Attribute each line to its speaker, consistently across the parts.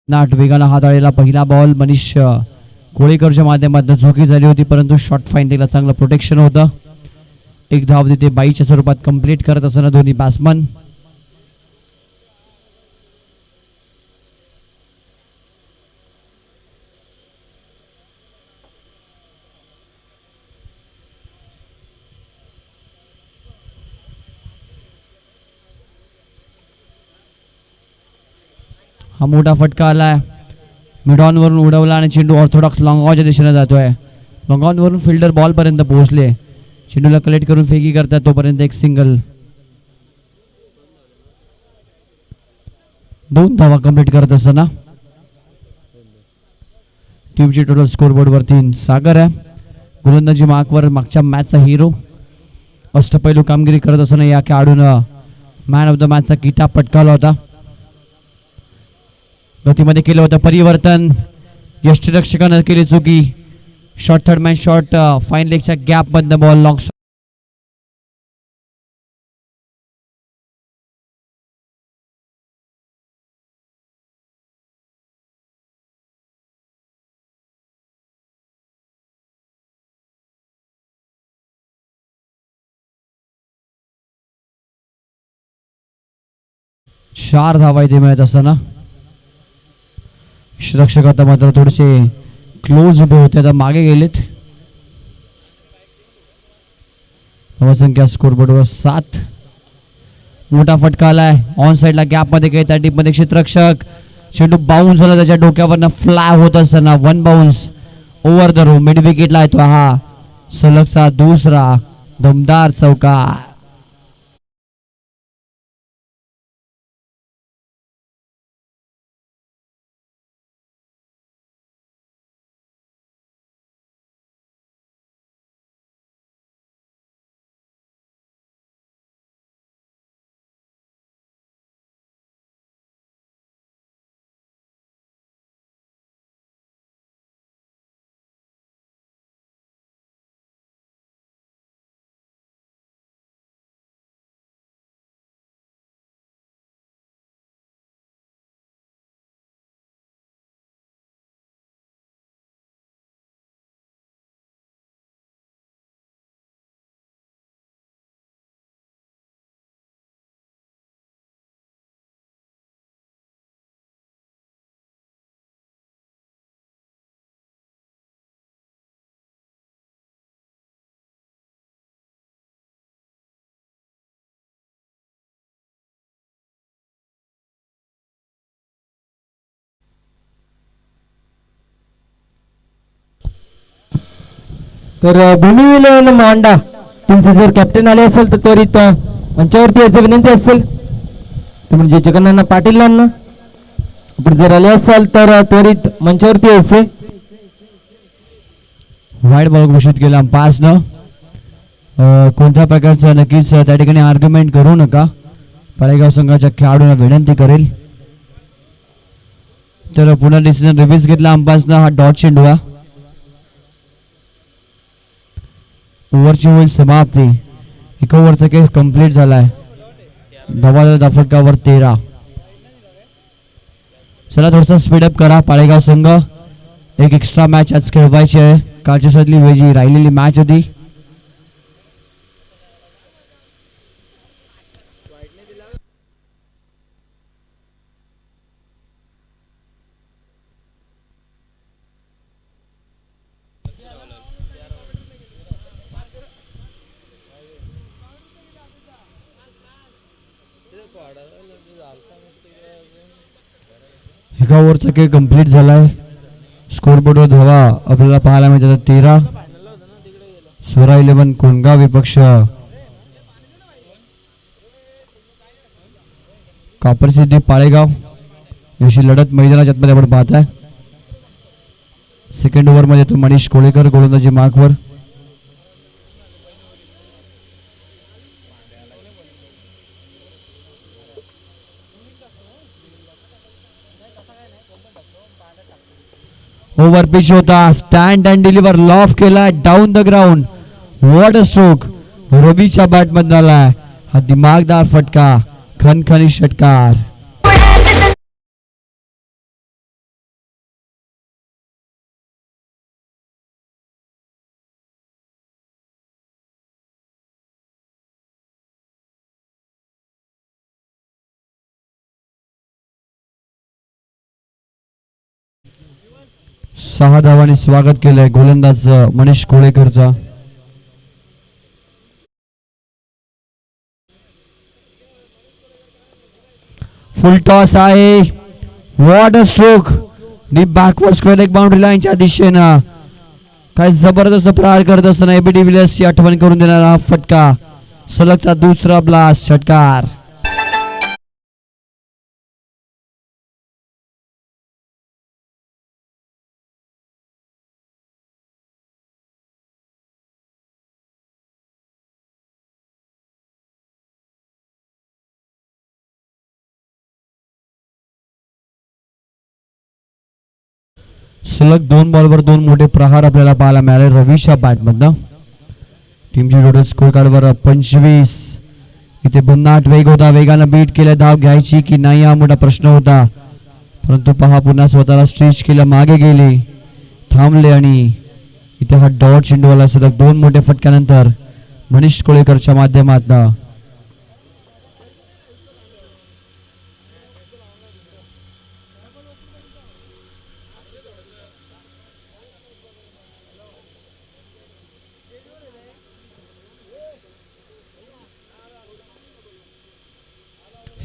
Speaker 1: नाट वेगानं हाताळलेला पहिला बॉल मनीष कोळेकरच्या माध्यमातून चुकी झाली होती, परंतु शॉर्ट फाइंडिंगला चांगलं प्रोटेक्शन होतं. एक धाव तिथे बाईच्या स्वरूपात कंप्लीट करत असताना दोन्ही बॅट्समन. हा मोठा फटका आलाय. मिडॉन वरून उडवला आणि चेंडू ऑर्थोडॉक्स लॉंगॉनच्या दिशेने जातोय. लॉंगॉन वरून फिल्डर बॉल पर्यंत पोहोचले. चेंडूला कलेक्ट करून फेकी करतात तोपर्यंत एक सिंगल. 2 धावा कंप्लीट करत असताना टीमची टोटल स्कोरबोर्ड वरती सागर आहे. गोलंदाजी मार्कवर मागच्या मॅचचा हिरो. अष्टपैलू कामगिरी करत असताना या खेळाडूनं मॅन ऑफ द मॅचचा किताब पटकावला होता. गतीमध्ये केलं होतं परिवर्तन. यष्टिरक्षकानं केली चुकी. Short third man short fine लेगच्या गॅप मधनं बॉल लॉंग. चार धावा इथे मिळत असताना रक्षक आता मात्र थोडेसे क्लोज उभे होते, आता मागे गेलेत. धावसंख्या स्कोरबोर्डवर 7. मोठा फटका आलाय. ऑन साइडला गॅप मध्ये काही त्या टीम मध्ये क्षेत्ररक्षक. चेंडू बाउन्स झाला त्याच्या डोक्यावरनं फ्लाय होत असताना 1 bounce over the rope. Mid विकेटला येतो हा सलगचा दुसरा दमदार चौकार.
Speaker 2: तर भूमी मांडा टीमचे जर कॅप्टन आले असेल तर त्वरित मंचावरती यायची विनंती असेल. म्हणजे जगन्नाथ पाटीलांना आपण जर आले असाल तर त्वरित मंचावरती यायचे.
Speaker 1: वाईड बॉल घोषित केला अंपायरनं. कोणत्या प्रकारचं नक्कीच त्या ठिकाणी आर्ग्युमेंट करू नका. पाळेगाव संघाच्या खेळाडूंना विनंती करेल. तर पुन्हा डिसिजन रिव्ह्यूज घेतला अंपायरनं. हा डॉट चेंडू आहे. ओव्हरची होईल समाप्ती. 1 ओव्हरचा केस कंप्लीट झालाय. धावा फटकावर 13. चला थोडंसं स्पीडअप करा पाळेगाव संघ. एक एक्स्ट्रा मॅच आज खेळवायची आहे. कालची सदली वेजी राहिलेली मॅच होती. एका ओव्हरचा खेळ कंप्लीट झालाय. स्कोरबोर्डवर धावा आपल्याला पाहायला मिळतात 13. स्वरा 11 कोणगाव विपक्ष कापरसिद्धी पाळेगाव याची लढत मैदानाच्या आतमध्ये आपण पाहताय. सेकंड ओव्हर मध्ये तो मनीष कोळेकर गोलंदाजी मार्कवर. ओव्हर पिच होता. स्टँड अँड डिलिव्हर लॉफ केला down the ground. What a stroke रवीच्या बॅट मधून आलाय हा दिमागदार फटका. खणखणी षटकार. 6 धावांनी स्वागत केलंय गोलंदाज मनीष कोळेकरचा. फुल टॉस आहे. What a stroke. Deep backward square एक बाउंड्री लाईनच्या दिशेनं काय जबरदस्त प्रहार करत असताना एबी डिव्हिलियर्सची आठवण करून देणारा हा फटका. सलगचा दुसरा ब्लास्ट षटकार. सलग 2 बॉलवर 2 मोठे प्रहार आपल्याला पाहायला मिळाले रवीच्या बॅटमधनं. टीमची टोटल स्कोर कार्डवर 25. इथे भन्नाट वेग होता. वेगानं बीट केलं. धाव घ्यायची की नाही हा मोठा प्रश्न होता. परंतु पहा पुन्हा स्वतःला स्ट्रेच केलं. मागे गेले. थांबले आणि इथे हा डॉट चेंडूवाला सलग 2 मोठे फटक्यानंतर मनीष कोळेकरच्या माध्यमातून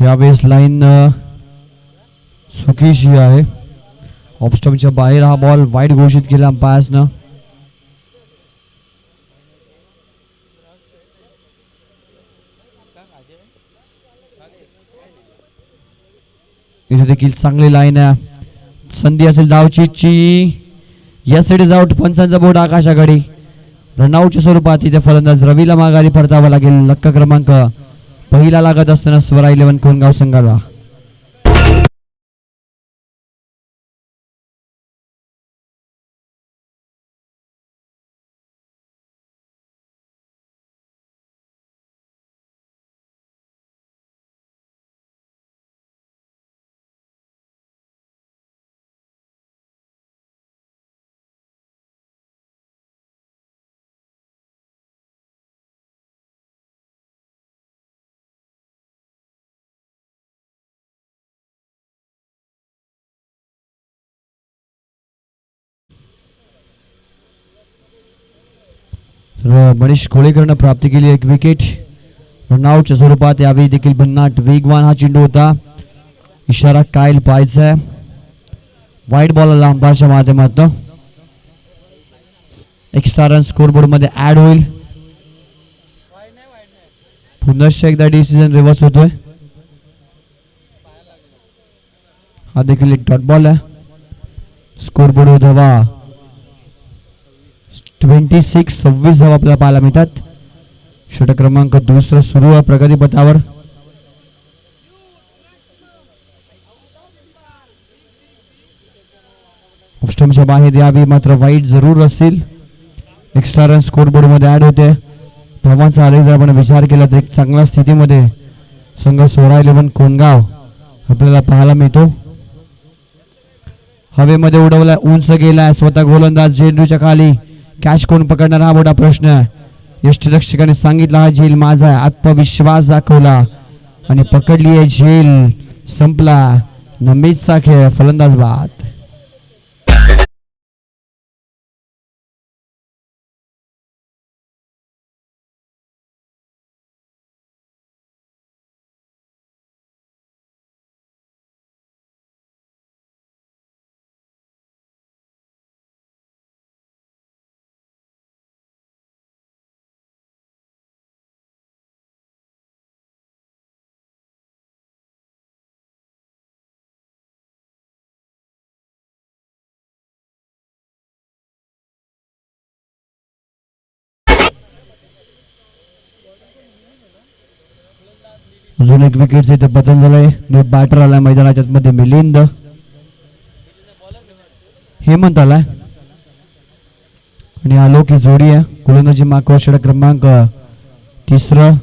Speaker 1: यावेळेस लाईन चुकीची आहे. ऑफस्टमच्या बाहेर हा बॉल वाईड घोषित केला अंपायर्सनं. इथे देखील चांगली लाईन आहे. संधी असेल धावचीची. Yes it is out. पंचांचा बोर्ड आकाशाकडे. रनआउटच्या स्वरूपात इथे फलंदाज रवीला माघारी परतावा लागेल. लक्क क्रमांक पहिला लागत असताना स्वरा 11 कोणगाव संघाला. मनीष कोळेकरनं प्राप्त केली एक विकेट. रनआउटच्या स्वरूपात यावेळी देखील भन्नाट वेगवान हा चेंडू होता. इशारा कायल पाहायचा आहे. वाईट बॉल अंपायरच्या माध्यमातून एक्स्ट्रा रन स्कोरबोर्ड मध्ये ऍड होईल. पुनश्च एकदा डिसिजन रिव्हर्स होतोय. हा देखील एक डॉट बॉल आहे. स्कोरबोर्ड धावा 26 धावा आपल्याला पाहायला मिळतात. षटक क्रमांक दुसरा सुरू आहे प्रगती पथावर. ऑफस्टमच्या बाहेर यावी मात्र वाईट जरूर असतील. एक्स्ट्रा रन स्कोरबोर्ड मध्ये ऍड होते. धावांचा आलेख जर आपण विचार केला तर एक चांगल्या स्थितीमध्ये संघ स्वरा 11 कोणगाव आपल्याला पाहायला मिळतो. हवेमध्ये उडवलाय. उंच गेलाय. स्वतः गोलंदाज झेंडूच्या खाली. कॅच कोण पकडणार हा मोठा प्रश्न आहे. यष्टीरक्षकाने सांगितलं हा झेल माझा आहे. आत्मविश्वास दाखवला आणि पकडली आहे झेल. संपला नमीदचा खेळ. फलंदाज बाद. अजून एक विकेटचे इथे पतन झालंय. न्यू बॅटर आलाय मैदानाच्या मध्ये मिलिंद. हेमंत आलाय आणि आलोक ही जोडी आहे. गोलंदाजी मागवर षटक क्रमांक 3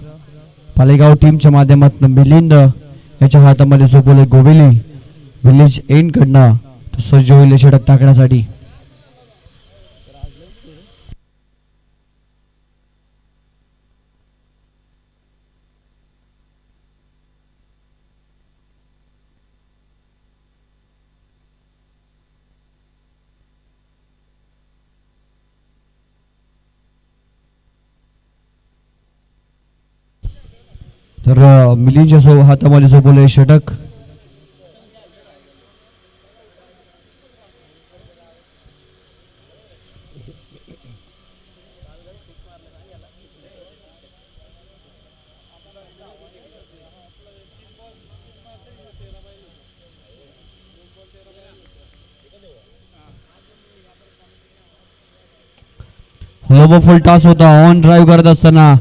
Speaker 1: पालेगाव टीमच्या माध्यमातून मिलिंद याच्या हातामध्ये सोपवले गोवेली. विलेज एंड कडनं तो सज्ज होईल षटक टाकण्यासाठी. तर मिलिंदच्या हातामध्ये झोपवले षटक. लोबो फुल टॉस होता. ऑन ड्राईव्ह करत असताना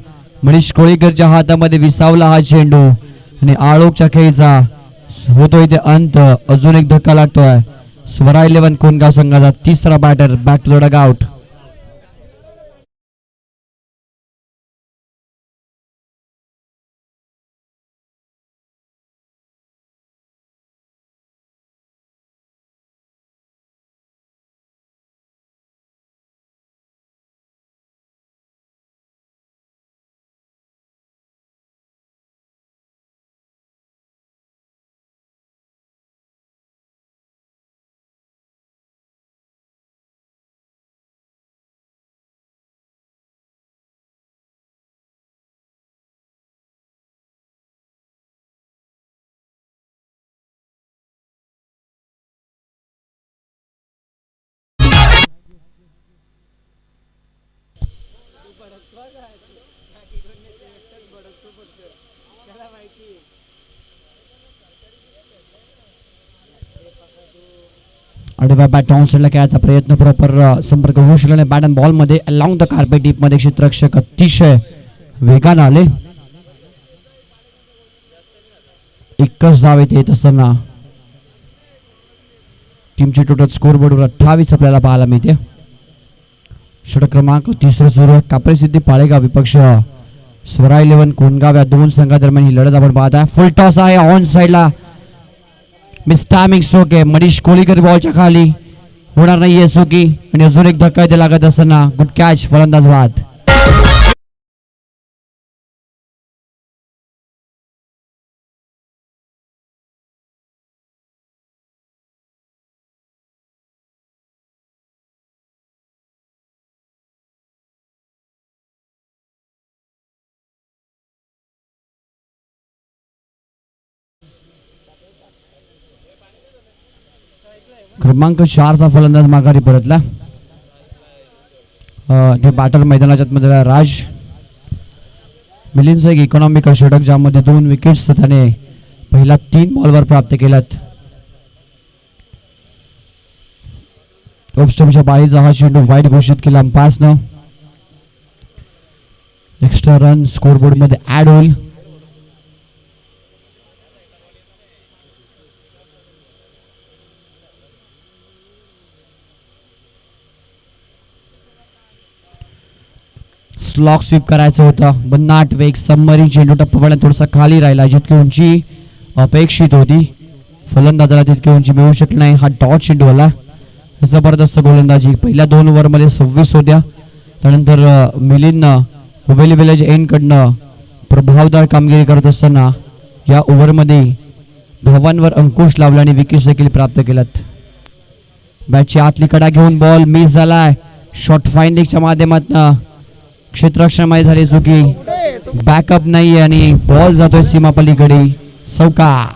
Speaker 1: मनीष कोळीकरच्या हातामध्ये विसावला हा चेंडू आणि आळोकच्या खेळीचा होतो इथे अंत. अजून एक धक्का लागतोय. स्वरा 11 कोणगाव संघाचा तिसरा batter back to the dugout. आडव्या बॅट ऑन साईडला खेळायचा प्रयत्न. प्रॉपर संपर्क होऊ शकला नाही. बॅट अँड बॉल मध्ये अलॉंग द कार्पेट डीप मध्ये क्षेत्ररक्षक अतिशय वेगानं आले. एकच धाव येत असताना टीमची टोटल स्कोर बोर्डवर 28 आपल्याला पाहायला मिळते. षटक क्रमांक तिसरं सुरू आहे. कापरे सिद्धी पाळेगाव विपक्ष स्वरा 11 कोणगाव या दोन संघादरम्यान ही लढत आपण पाहत आहे. फुल टॉस आहे ऑन साईडला. मिस टायमिंग स्ट्रोक आहे. मनीष कोळीकर बॉलच्या खाली होणार नाहीये चुकी आणि अजून एक धक्का इथे लागत असताना गुड कॅच फलंदाज बाद. क्रमांक 4चा फलंदाज माघारी परतला. बॅटर मैदानाच्या आतमध्ये राज. मिलिंदचा एक इकॉनॉमिकल षटक ज्यामध्ये 2 विकेट्स त्याने पहिल्या 3 बॉलवर प्राप्त केल्यात. ऑफस्टमच्या बाहेरचा हा चेंडू वाईट घोषित केला अंपायर्सनं. एक्स्ट्रा रन स्कोरबोर्ड मध्ये ऍड होईल. स्लॉक स्वीप करायचं होतं. बन्नाट वेग सबमरीन चेंडू टप्पा थोडासा खाली राहिला. जितकी उंची अपेक्षित होती फलंदाजाला तितकी उंची मिळू शकली नाही. हा डॉट चेंडू आला. जबरदस्त गोलंदाजी. पहिल्या 2 ओव्हरमध्ये 26 होत्या. त्यानंतर मिलिंदनं हुबेली विलेज एंड कडनं प्रभावदार कामगिरी करत असताना या ओव्हरमध्ये धावांवर अंकुश लावला आणि विकेट्स देखील प्राप्त केल्यात. बॅटची आतली कडा घेऊन बॉल मिस झालाय. शॉर्ट फाइंडिंगच्या माध्यमातून क्षेत्ररक्षणामध्ये झाली चुकी. बॅकअप नाहीये आणि बॉल जातोय सीमापलीकडे. चौकार.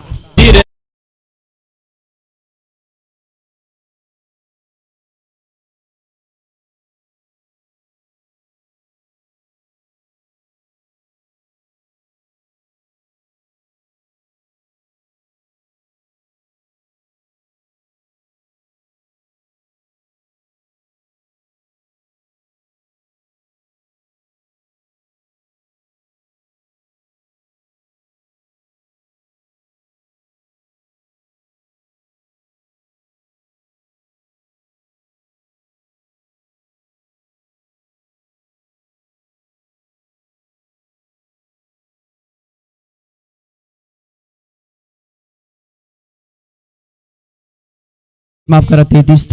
Speaker 1: माफ करा 33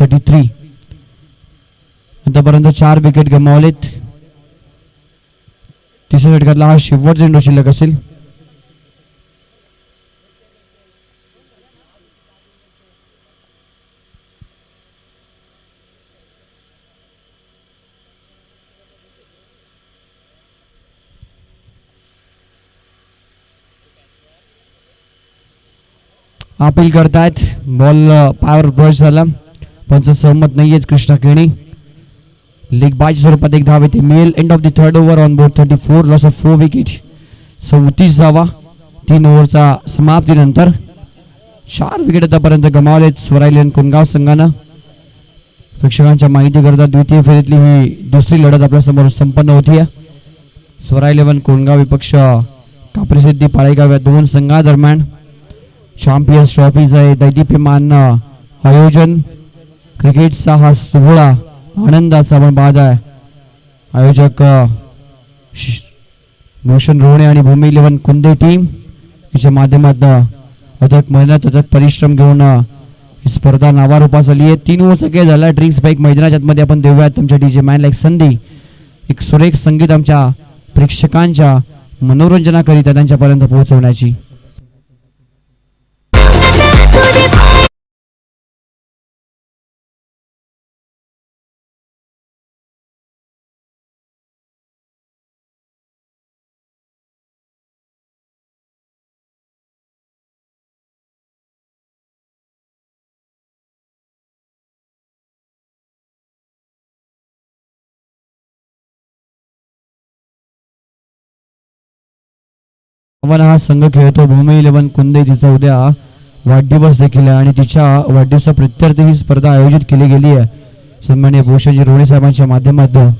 Speaker 1: आतापर्यंत 4 विकेट गमावलेत. तिसऱ्या षटकातला हा शेवटचा चेंडू शिल्लक असेल. अपील करतायत. बॉल पायावर ब्रश झाला. पंच सहमत नाहीयेत कृष्णा केणी. लीग बायच्या स्वरूपात एक धाव येते मिळेल. End of the third over on board 34 loss of 4 wicket. 34 धावा 3 ओव्हरचा समाप्तीनंतर. 4 विकेट आतापर्यंत गमावलेत स्वरायलेन कोणगाव संघानं. प्रेक्षकांच्या माहितीकरता द्वितीय फेरीतली ही दुसरी लढत आपल्यासमोर संपन्न होती. स्वरा 11 कोणगाव विपक्ष काप्रीसिद्धी पाळेगाव या दोन संघादरम्यान चॅम्पियन्स ट्रॉफीचं आहे दैदिप्यमान आयोजन. क्रिकेटचा हा सोहळा आनंदाचा पण बाद आहे. आयोजक भूषण रोहणे आणि भूमी 11 कुंदे टीम याच्या माध्यमातून अथक मेहनत अथक परिश्रम घेऊन ही स्पर्धा नावारूपास आली आहे. 3 ओव्हरचा खेळ झाला. ड्रिंक्स बाईक मैदानाच्या आतमध्ये आपण देऊयात तुमच्या डीजे मॅनला एक संधी, एक सुरेख संगीत आमच्या प्रेक्षकांच्या मनोरंजनाकरिता त्यांच्यापर्यंत पोहोचवण्याची. हा संघ खेळतो. भूमी 11 कुंदे तिचा उद्या वाढदिवस देखील आहे आणि तिच्या वाढदिवसा प्रित्यर्थ ही स्पर्धा आयोजित केली गेली आहे सन्माननीय भूषणजी रोहणे साहेबांच्या माध्यमातून.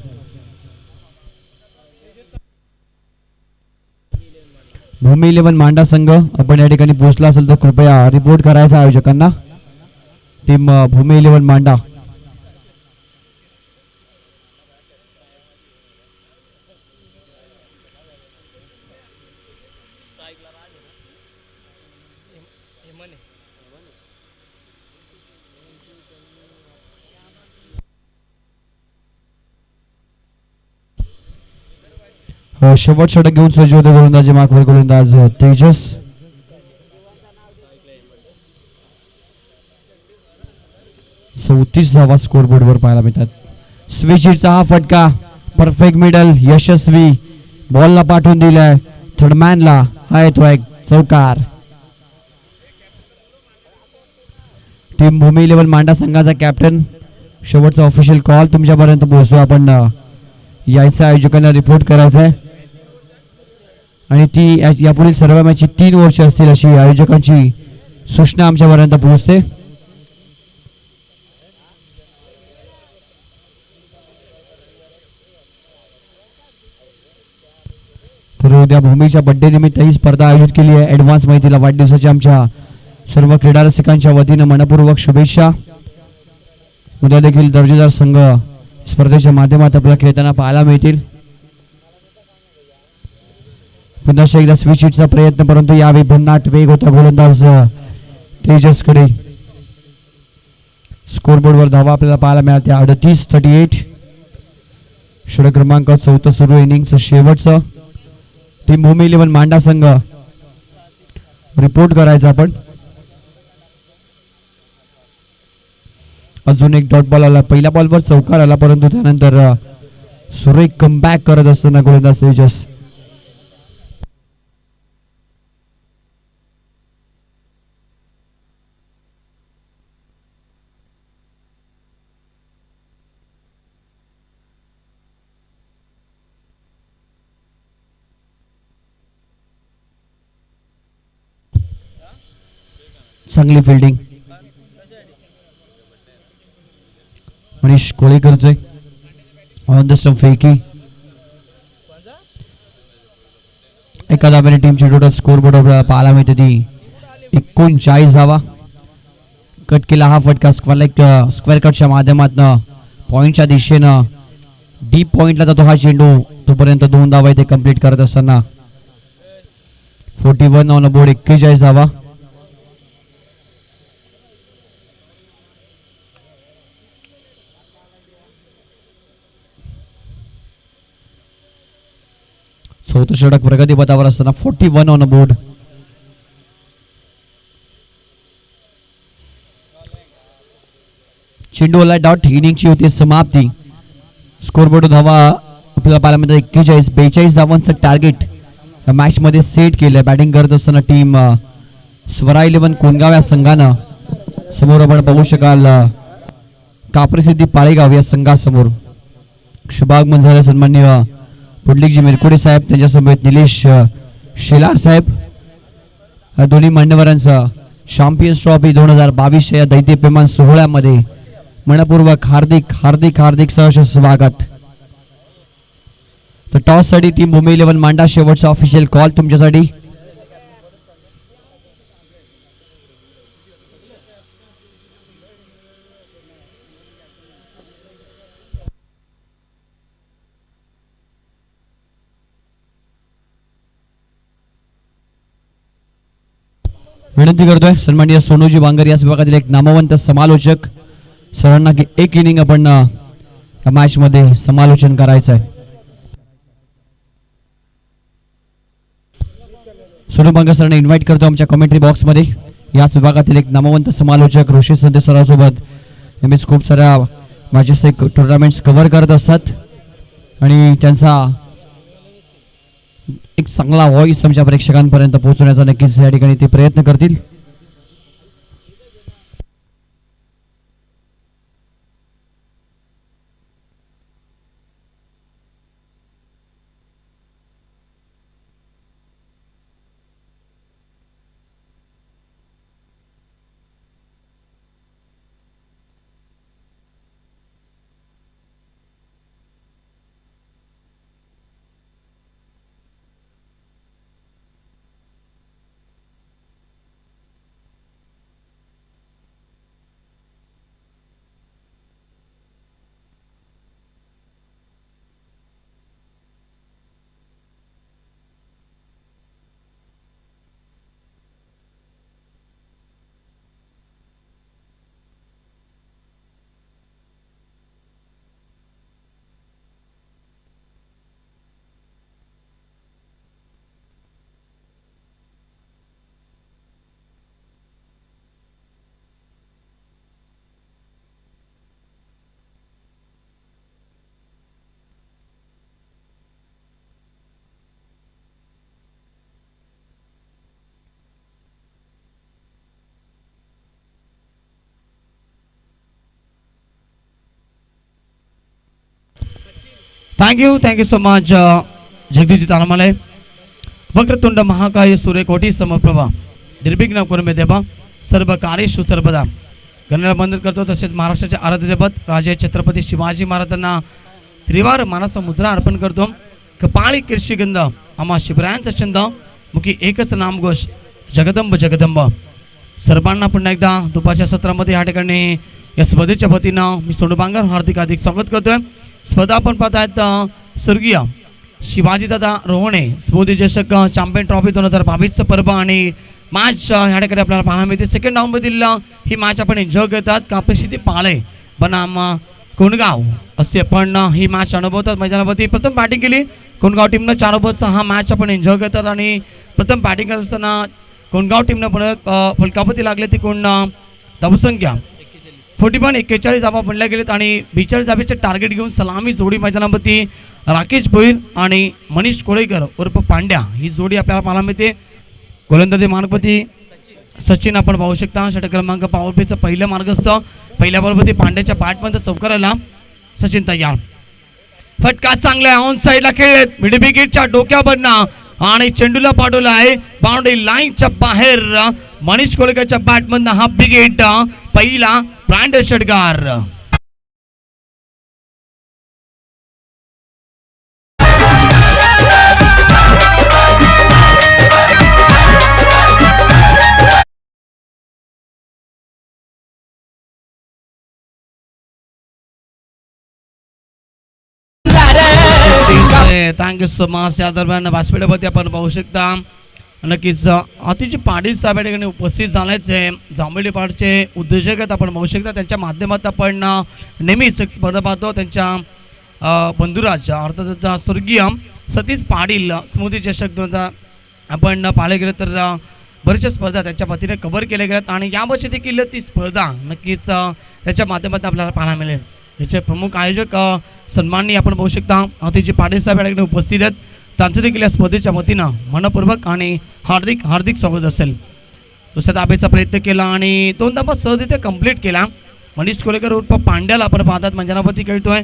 Speaker 1: भूमी 11 मांडा संघ आपण या ठिकाणी पोहोचला असेल तर कृपया रिपोर्ट करायचा आयोजकांना. टीम भूमी 11 मांडा. शेवट षटक घेऊन सज्ज होते गोलंदाजी माखवर गोलंदाज तेजस. चौतीस धावा स्कोरबोर्डवर पाहायला मिळतात. स्विचिटचा हा फटका परफेक्ट मिडल यशस्वी बॉलला पाठवून दिलाय थर्डमॅनला. हा येतो एक चौकार. टीम भूमी 11 मांडा संघाचा कॅप्टन शेवटचा ऑफिशियल कॉल तुमच्यापर्यंत पोहोचतो. आपण यायचं आयोजकांना रिपोर्ट करायचा आहे आणि ती यापुढील सर्व मॅचची 3 ओव्हरची असतील अशी आयोजकांची सूचना आमच्यापर्यंत पोहोचते. तर उद्या भूमीच्या बड्डे निमित्त ही स्पर्धा आयोजित केली आहे. ऍडव्हान्स माहितीला वाढदिवसाच्या आमच्या सर्व क्रीडा रसिकांच्या वतीनं मनपूर्वक शुभेच्छा. उद्या देखील दर्जेदार संघ स्पर्धेच्या माध्यमात आपल्याला खेळताना पाहायला मिळतील. पुन्हा एकदा स्विचिटचा प्रयत्न परंतु यावेळी भन्नाट वेग होता गोलंदाज तेजसकडे. स्कोरबोर्डवर धावा आपल्याला पाहायला मिळाल्या 38-38. षटक क्रमांक 4 सुरू इनिंगचं शेवटचं. टीम भूमी 11 मांडा संघ रिपोर्ट करायचा आपण. अजून एक डॉट बॉल आला. पहिल्या बॉलवर चौकार आला परंतु त्यानंतर सुरेख कमबॅक करत असताना गोलंदाज तेजस. चांगली फिल्डिंग मनीष कोळेकरचे ऑन द स्टंप फेकी. एका धाब्याने टीमची टोटल स्कोर बोर्डवर पाहायला मिळते ती 39 धावा. कट केला हा फटका स्क्वेअर कटच्या माध्यमातून पॉइंटच्या दिशेनं डीप पॉइंटला जातो हा चेंडू. तोपर्यंत 2 धावा इथे कंप्लीट करत असताना 41 ऑन बोर्ड 41 धावा. चौथं षटक प्रगतीपथावर असताना 41 ऑन बोर्ड. चेंडूला डॉट इनिंगची होती समाप्ती. स्कोरबोर्ड धावा आपल्याला पाहायला मिळतात 41. 42 धावांचं टार्गेट मॅच मध्ये सेट केलंय. बॅटिंग करत असताना टीम स्वरा 11 कोणगाव या संघानं समोर आपण बघू शकाल कापरी सिद्धी पाळेगाव या संघासमोर शुभागमन झाले सन्माननीय पुंडलिकजी मिरकुडे साहेब, त्यांच्यासमवेत निलेश शेलार साहेब, दोन्ही मान्यवरांचं चॅम्पियन्स ट्रॉफी 2022 या दैदिप्यमान सोहळ्यामध्ये मनपूर्वक हार्दिक हार्दिक हार्दिक सहर्ष स्वागत. तर टॉस साठी टीम मुंबई 11 मांडा, शेवटचा ऑफिशियल कॉल तुमच्यासाठी. विनंती करतोय सन्माननीय सोनूजी बांगर याच विभागातील एक नामवंत समालोचक सरांना की एक इनिंग आपण या मॅच मध्ये समालोचन करायचं आहे. सोनू बांगर सरांना इन्व्हाइट करतो आमच्या कमेंट्री बॉक्स मध्ये. याच विभागातील एक नामवंत समालोचक ऋषी संदेश सरांसोबत नेहमीच खूप साऱ्या मॅचेस टुर्नामेंट्स कव्हर करत असतात आणि त्यांचा एक चांगला व्हॉइस आमच्या प्रेक्षकांपर्यंत पोहोचवण्याचा नक्कीच या ठिकाणी ते प्रयत्न करतील. Thank you so much Jagdish Tanmale. वक्रतुंड महाकाय सूर्यकोटी समप्रभा निर्विघ्न कुर्मे देवा सर्व कार्येषु सर्वदा. गणाला वंदन करतो. तसेच महाराष्ट्राचे आराध्य दैवत राजे छत्रपती शिवाजी महाराजांना त्रिवार मानाचा मुद्रा अर्पण करतो. कपाळी कीर्षिगंध आम्हा शिवरायांचा छंद, मुखी एकच नामघोष जगदंब जगदंब. सर्वांना पुन्हा एकदा दुपारच्या सत्रामध्ये या ठिकाणी या स्पर्धेच्या वतीनं मी सोनू बांगर हार्दिक हार्दिक स्वागत करतोय. स्पर्धा आपण पाहतायत स्वर्गीय शिवाजीदादा रोहणे स्मृती चषक चॅम्पियन ट्रॉफी 2022 पर्व आणि मॅच ह्या ठिकाणी आपल्याला पाहायला मिळते. सेकंड राऊंडमधील ही मॅच आपण एन्जॉय करतात. कापरी पाळे बनाम कोणगाव असे आपण ही मॅच अनुभवतात. मैदानावरती प्रथम बॅटिंग केली कोणगाव टीमनं 4 ओव्हरचा हा मॅच आपण एन्जॉय करतात आणि प्रथम बॅटिंग करत असताना कोणगाव टीमनं परत फलकापती लागले. ती कोण धावसंख्या 41 धावा बनल्या गेलेत आणि 42 धावेचे टार्गेट घेऊन सलामी जोडी मैदानावरती राकेश भोईर आणि मनीष कोळेकर उर्फ पांड्या ही जोडी आपल्याला पाहायला मिळते. गोलंदाजी मार्गपती सचिन आपण पाहू शकता. षटक क्रमांक पॉवर प्लेचं पहिलं मार्गस्थ पहिल्या बरोबर पांड्याच्या बॅटमध्ये चौकाराला सचिन तयार. फटका चांगला ऑन साईडला खेळत मिड विकेटच्या डोक्यावरनं आणि चेंडूला पाठवला आहे बाउंड्री लाईनच्या बाहेर. मनीष कोळेकरच्या बॅटमधनं हा विकेट पहिला ब्रँड षटकार. Thank you so much. या दरम्यान व्यासपीठावरती आपण पाहू शकता नक्कीच अतिशय पाटील साहेब या ठिकाणी उपस्थित झाल्याचे जांभळी पाडचे उद्योजक आहेत आपण पाहू शकता. त्यांच्या माध्यमातून आपण नेहमीच स्पर्धा पाहतो. त्यांच्या बंधुराज अर्थात स्वर्गीय सतीश पाटील स्मृती चषक 2000 आपण पाहिले गेलं तर बऱ्याचशा स्पर्धा त्यांच्या वतीने कव्हर केल्या गेल्यात आणि यावर्षी देखील ती स्पर्धा नक्कीच त्याच्या माध्यमातून आपल्याला पाहायला मिळेल. याचे प्रमुख आयोजक सन्माननीय आपण पाहू शकता अतिशय पाटील साहेब या ठिकाणी उपस्थित आहेत. त्यांचं देखील या स्पर्धेच्या वतीनं मनपूर्वक आणि हार्दिक हार्दिक स्वागत असेल.
Speaker 3: दुसऱ्या धाब्याचा प्रयत्न केला आणि दोन धाबा सहज इथे कंप्लीट केला. मनीष कोलेकर उर्फ पांड्याला आपण पाहतात मंजनापती खेळतोय.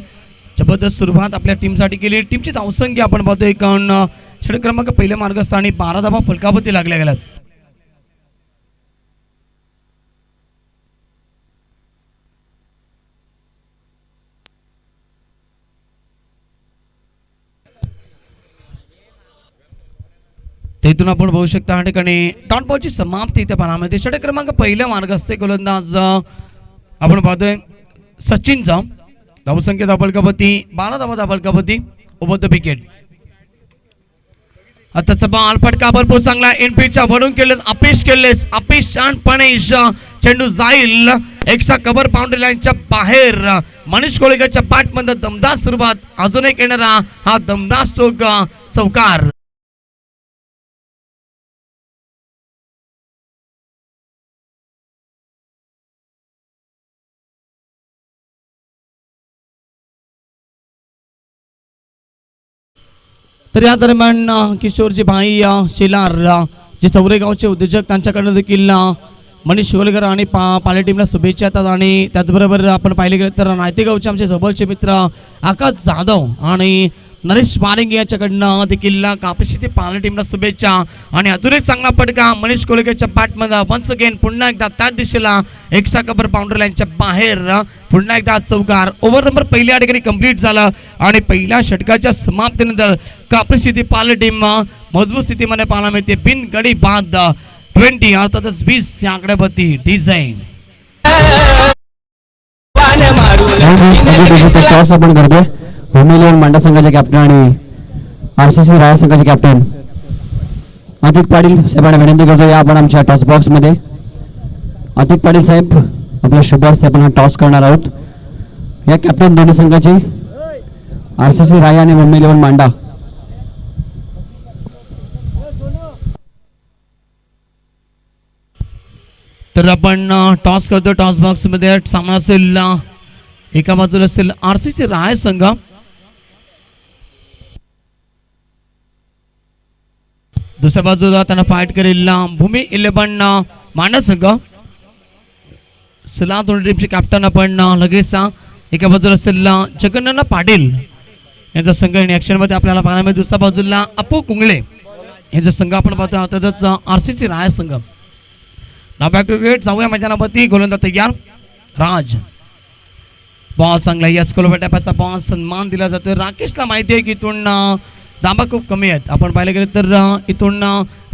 Speaker 3: जबरदस्त सुरुवात आपल्या टीमसाठी केली. टीमची धावसंख्या आपण पाहतोय कारण षटक क्रमांक पहिल्या मार्गस्थानी 12 धाबा फलकावरती लागल्या गेल्यात. तिथून आपण बघू शकता या ठिकाणी डॉट बॉलची समाप्ती इथे पाहायला मिळते. षटक क्रमांक पहिल्या मार्गस्थ गोलंदाज आपण पाहतोय सचिनचा धावसंख्या धाबलकापती 12 धाबा फलकापती ओव्हर द विकेट. आताचा बॉल फटका भरपूर चांगला एनपीच्या वरून केले अपेश शानपणे चेंडू जाईल एक्स्ट्रा कव्हर बाउंड्री लाईनच्या बाहेर. मनीष कोळेकरच्या बॅटमध्ये दमदार सुरुवात. अजून एक येणारा हा दमदार स्ट्रोक चौकार. तर या दरम्यान किशोरजी भाई शेलार जे चौरेगावचे उद्योजक त्यांच्याकडनं देखील मनीष कोलेकर आणि पाले टीमला शुभेच्छा येतात. आणि त्याचबरोबर आपण पाहिले गेलं तर नायतेगावचे आमचे जवळचे मित्र आकाश जाधव आणि नरेश मारिंगे याच्याकडनं देखील कापशी ते पाले टीमला शुभेच्छा. आणि अजून एक चांगला फटका मनीष कोलेकरच्या बॅटमध्ये वन्स अगेन पुन्हा एकदा त्याच दिशेला एक्स्ट्रा कव्हर बाउंड्री लाईनच्या बाहेर पुन्हा एकदा चौकार. ओव्हर नंबर पहिल्या ठिकाणी कंप्लीट झाला आणि पहिल्या षटकाच्या समाप्तीनंतर कापशी ती पाले टीम मजबूत स्थितीमध्ये पाहायला मिळते. बिन गडी बाद 20 अर्थातच 20 या आकड्यावरती डिझाईन
Speaker 2: आपण करतोय. भूमी इलेव्हन मांडा संघाचे कॅप्टन आणि आरसीसी राया संघाचे कॅप्टन अतिक पाटील साहेबांना विनंती करतो या आपण आमच्या टॉस बॉक्स मध्ये. अतिक पाटील साहेब आपल्या शुभ हस्ते आपण हा टॉस करणार आहोत. या कॅप्टन दोन्ही संघाचे आरसीसी राया आणि भूमी इलेव्हन मांडा.
Speaker 3: तर आपण टॉस करतो. टॉस बॉक्स मध्ये सामना असेल एका बाजूला असेल आरसीसी राय संघ दुसऱ्या बाजूला त्यांना फाईट करेल भूमी इलेव्हन मांडा संघ. सला दोन्ही टीमचे कॅप्टन आपण लगेच एका बाजूला असेल जगन्नाथ पाटील यांचा संघ ऍक्शन मध्ये आपल्याला पाहायला मिळेल. दुसऱ्या बाजूला अपू कुंगळे यांचा संघ आपण पाहतो. अर्थातच आरसीसी राय संघ. नाव बॅक टू क्रिकेट जाऊया मैदानावरती. गोलंदाज तयार राज. बॉल चांगला यस कोलबेटाचा बॉल सन्मान दिला जातोय. राकेशला माहिती आहे की इथून धाबा खूप कमी आहेत. आपण पाहिलं गेलं तर इथून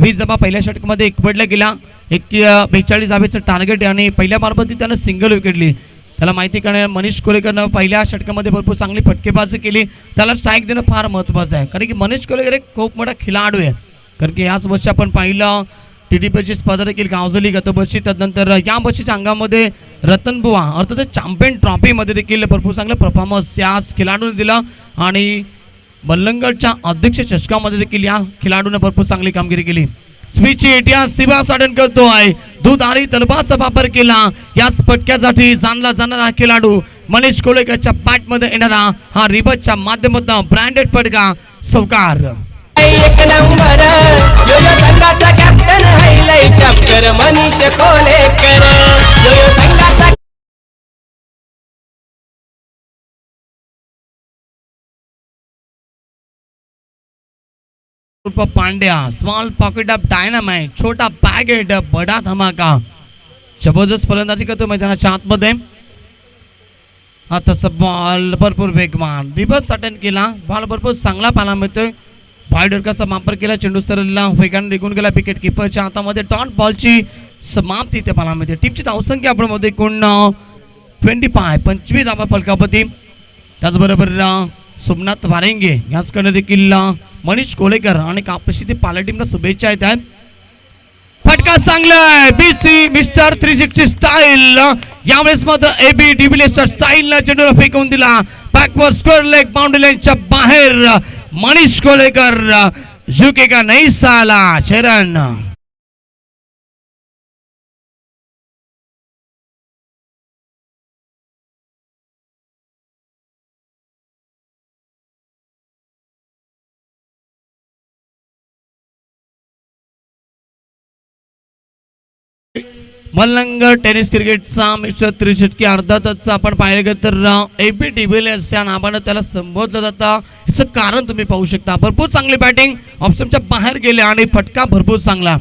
Speaker 3: 20 धाबा पहिल्या षटकामध्ये एक पडला गेला. 42 धाब्याचं टार्गेट आहे आणि पहिल्या बारबती त्यानं सिंगल विकेटली. त्याला माहिती करणे मनीष कोलेकरनं पहिल्या षटकामध्ये भरपूर चांगली फटकेबाजी केली. त्याला स्ट्राईक देणं फार महत्त्वाचं आहे कारण की मनीष कोलेकर एक खूप मोठा खेळाडू आहे. कारण की याच वर्षी आपण पाहिलं TDPची स्पर्धा देखील गावजली गत वर्षी. त्यानंतर या वर्षीच्या अंगामध्ये रतनबुवा अर्थात चॅम्पियन ट्रॉफीमध्ये देखील भरपूर चांगला परफॉर्मन्स या खेळाडूने दिला आणि बल्लंगडच्या अध्यक्ष चषकामध्ये देखील या खेळाडूने भरपूर चांगली कामगिरी केली. स्वीची इतिहास सिवा साधन करतोय. दुधारी तलवारचा वापर केला. याच पटक्यासाठी जाणला जाणारा खेळाडू मनीष कोलेकरच्या बॅटमध्ये येणारा हा रिबसच्या माध्यमातून ब्रँडेड फटका चौकार.
Speaker 4: एक नंबर यो संघाचा captain highlight chapter Manish Kolekar. यो संघाचा
Speaker 3: Pandya small pocket of dynamite छोटा पॅकेट बडा धमाका. जबरदस्त फलंदाजी करतो मैदानाच्या आतमध्ये. आताचा बॉल भरपूर वेगवान रिबस अटेंड केला. बॉल भरपूर चांगला पाहायला मिळतोय. वाईडरकाचा वापर केला. चेंडू सरला वेगाने निघून गेला. विकेट किपरच्या हातामध्ये डॉट बॉलची समाप्ती इथे पाहायला मिळते. टीमची धावसंख्या आपण मध्ये एकूण 25 धाबा फलकापती. त्याचबरोबर सोमनाथ वारेंगे याचकडे देखील मनीष कोलेकर आणि कापशी ते पाला टीमला शुभेच्छा येत आहेत. फटका चांगला बीसी मिस्टर 360 स्टाईल. यावेळेस मात्र AB डिव्हिलियर्सच्या स्टाईलला चेंडूला फेकून दिला. बॅकवर्ड स्क्वेअर लेग बाउंड्री लाईनच्या बाहेर. मनीष कोलेकर झुकेगा नहीं साला शरण. मल्लंग टेनिस क्रिकेटचा मिस्टर त्रिशतकी अर्धा तासचा आपण पाहिलं गेलं तर एपी डिव्हिलियर्स या नावानं त्याला संबोधलं जातं. याचं कारण तुम्ही पाहू शकता. भरपूर चांगली बॅटिंग ऑप्शनच्या बाहेर गेले आणि फटका भरपूर चांगला.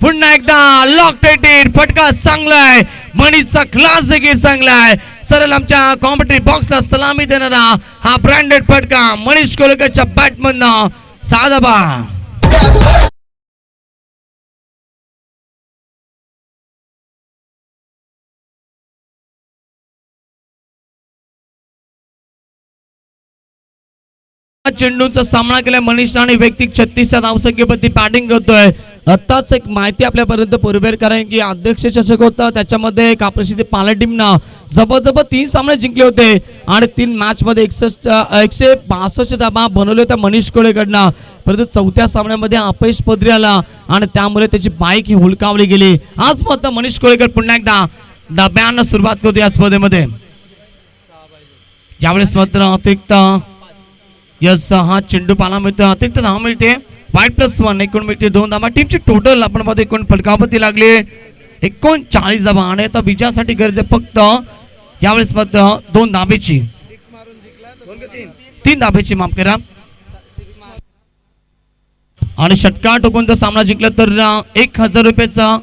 Speaker 3: पुन्हा एकदा लॉकटेटेड फटका चांगला आहे. मनीषचा क्लास देखील चांगला आहे. सरळ आमच्या कॉमेंट्री बॉक्सला सलामी देणारा हा ब्रँडेड फटका मनीष कोलेकरच्या बॅटमधनं साधा बा. चेंडूचा सामना केला मनीष आणि वैयक्तिक 36 धावसंख्येवरती बॅटिंग करतोय. आताच एक माहिती आपल्यापर्यंत पुरवेल कारण की अध्यक्ष चषक होता त्याच्यामध्ये काप्रसिद्धी पाला टीमनं जबरदस्त 3 सामने जिंकले होते आणि 3 मॅच मध्ये 162 धावा बनवले होत्या मनीष कोळेकडनं. परंतु चौथ्या सामन्यामध्ये अपयश पदरी आला आणि त्यामुळे त्याची बाईक ही हुलकावली गेली. आज मात्र मनीष कोळेकर पुन्हा एकदा डब्यानं सुरुवात करतो या स्पर्धेमध्ये. यावेळेस मात्र अतिरिक्त यस हा चेंडू पाला मिळतो. अतिरिक्त धावा मिळते. 5+1 एकूण मिळते 2 धावा. टीमची टोटल आपण मध्ये एकूण फटकावरती लागले 39 धावा आणि आता विजयासाठी गरज आहे फक्त यावेळेस मात्र 2 धाबेची 3 धाबेची माफ करा. आणि षटकार टोकून जर सामना जिंकला तर 1000 रुपयाचा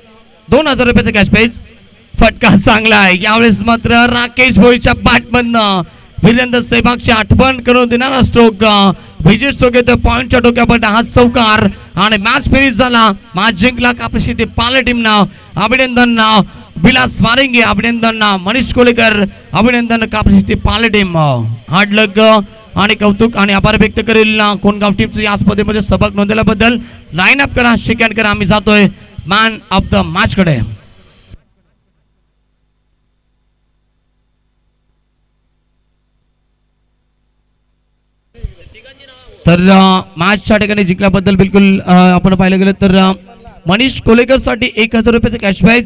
Speaker 3: 2000 रुपयाचा कॅश प्राइज. फटका चांगला आहे. यावेळेस मात्र राकेश भोईच्या बॅटमधनं वीरेंद्र सेहवागची आठवण करून देणारा स्ट्रोक. विजय स्ट्रोक येतो पॉइंटच्या डोक्यावर हा चौकार आणि मॅच फिनिश झाला. मॅच जिंकला काप्रसिद्धी पाला टीमनं. अभिनंदन विलास वारिंगे, अभिनंदन मनीष कोलेकर, अभिनंदन काप्रसिद्धी पाला टीम. हार्ड लक आणि कौतुक आणि आभार व्यक्त करेल कोणगाव टीमचं या स्पर्धेमध्ये सहभाग नोंदवल्याबद्दल. लाईन अप करा, शेक हँड करा. आम्ही जातोय मॅन ऑफ द मॅच कडे. तर मॅचच्या ठिकाणी जिंकल्याबद्दल बिलकुल आपण पाहिलं गेलं तर मनीष कोलेकर साठी 1000 रुपयाचं कॅश प्राइज.